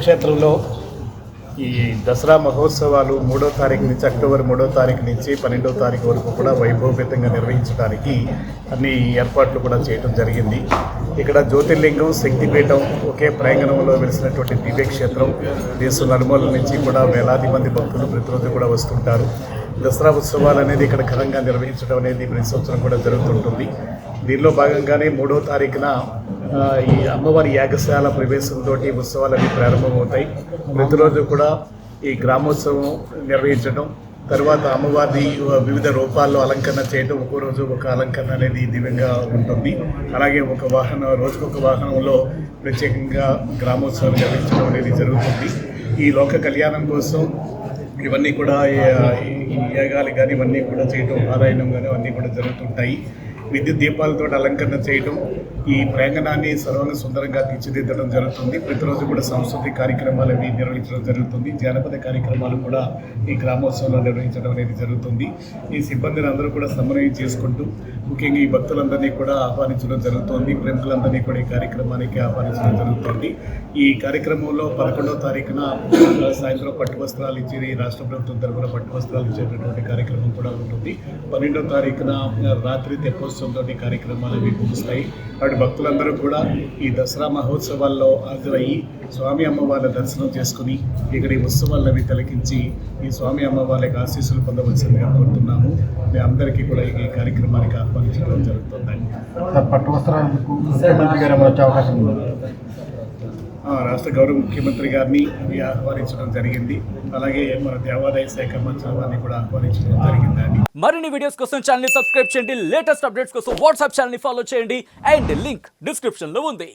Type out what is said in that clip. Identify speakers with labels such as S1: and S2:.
S1: క్షేత్రంలో ఈ దసరా మహోత్సవాలు 3వ తారీఖు నుంచి అక్టోబర్ 3వ తారీఖు నుంచి 12వ తారీఖు వరకు కూడా వైభవపేతంగా నిర్వహించడానికి అన్ని ఏర్పాట్లు కూడా చేయడం జరిగింది. ఇక్కడ జ్యోతిర్లింగం, శక్తిపీఠం ఒకే ప్రాంగణంలో వెలిసినటువంటి దివ్యక్షేత్రం. దేశం నలుమూలల నుంచి కూడా వేలాది మంది భక్తులు ప్రతిరోజు కూడా వస్తుంటారు. దసరా ఉత్సవాలు అనేది ఇక్కడ ఘనంగా నిర్వహించడం అనేది ప్రతి సంవత్సరం కూడా జరుగుతుంటుంది. దీనిలో భాగంగానే 3వ తారీఖున ఈ అమ్మవారి యాగశాల ప్రవేశంతో ఉత్సవాలన్నీ ప్రారంభమవుతాయి. ప్రతిరోజు కూడా ఈ గ్రామోత్సవం నిర్వహించడం, తర్వాత అమ్మవారి వివిధ రూపాల్లో అలంకరణ చేయడం, ఒక్కో రోజు ఒక అలంకరణ అనేది దివ్యంగా ఉంటుంది. అలాగే ఒక వాహనం, రోజుకొక వాహనంలో ప్రత్యేకంగా గ్రామోత్సవం నిర్వహించడం అనేది జరుగుతుంది. ఈ లోక కళ్యాణం కోసం ఇవన్నీ కూడా ఈ యాగాలు కానీ ఇవన్నీ కూడా చేయడం, పారాయణం కానీ అన్నీ కూడా జరుగుతుంటాయి. విద్యుత్ దీపాలతో అలంకరణ చేయడం, ఈ ప్రాంగణాన్ని సర్వంగా సుందరంగా తీర్చిదిద్దడం జరుగుతుంది. ప్రతిరోజు కూడా సాంస్కృతిక కార్యక్రమాలు అవి నిర్వహించడం జరుగుతుంది. జానపద కార్యక్రమాలు కూడా ఈ గ్రామోత్సవంలో నిర్వహించడం అనేది జరుగుతుంది. ఈ సిబ్బందిని అందరూ కూడా సమన్వయం చేసుకుంటూ ముఖ్యంగా ఈ భక్తులందరినీ కూడా ఆహ్వానించడం జరుగుతుంది. ప్రముఖులందరినీ కూడా ఈ కార్యక్రమానికి ఆహ్వానించడం జరుగుతుంది. ఈ కార్యక్రమంలో 11వ తారీఖున సాయంత్రం పట్టు వస్త్రాలు ఇచ్చి రాష్ట్ర ప్రభుత్వం తరఫున పట్టు వస్త్రాలు ఇచ్చేటటువంటి కార్యక్రమం కూడా ఉంటుంది. 12వ తారీఖున రాత్రి తెప్పోత్సవంతో కార్యక్రమాలు అవి ముగుస్తాయి. కాబట్టి భక్తులందరూ కూడా ఈ దసరా మహోత్సవాల్లో హాజరయ్యి స్వామి అమ్మవారి దర్శనం చేసుకుని ఇక్కడ ఈ ఉత్సవాలను అవి తిలకించి ఈ స్వామి అమ్మవారికి ఆశీస్సులు పొందవలసిందిగా కోరుతున్నాము. మీ అందరికీ కూడా ఈ కార్యక్రమానికి ఆహ్వానించడం జరుగుతుందండి.
S2: పట్టు వస్త్రాలకు ముఖ్యమంత్రి గారు వచ్చే అవకాశం ఉంది.
S1: రాష్ట్ర గౌరవ ముఖ్యమంత్రి గారిని ఆహ్వానించడం జరిగింది. అలాగే మన దేవాదాయ శాఖ మంత్రుల వారిని కూడా ఆహ్వానించడం జరిగిందండి.
S3: మరిన్ని వీడియోస్ కోసం ఛానల్ ని సబ్స్క్రైబ్ చేయండి. లేటెస్ట్ అప్డేట్స్ కోసం వాట్సాప్ ఛానల్ ని ఫాలో చేయండి. అండ్ లింక్ డిస్క్రిప్షన్ లో ఉంది.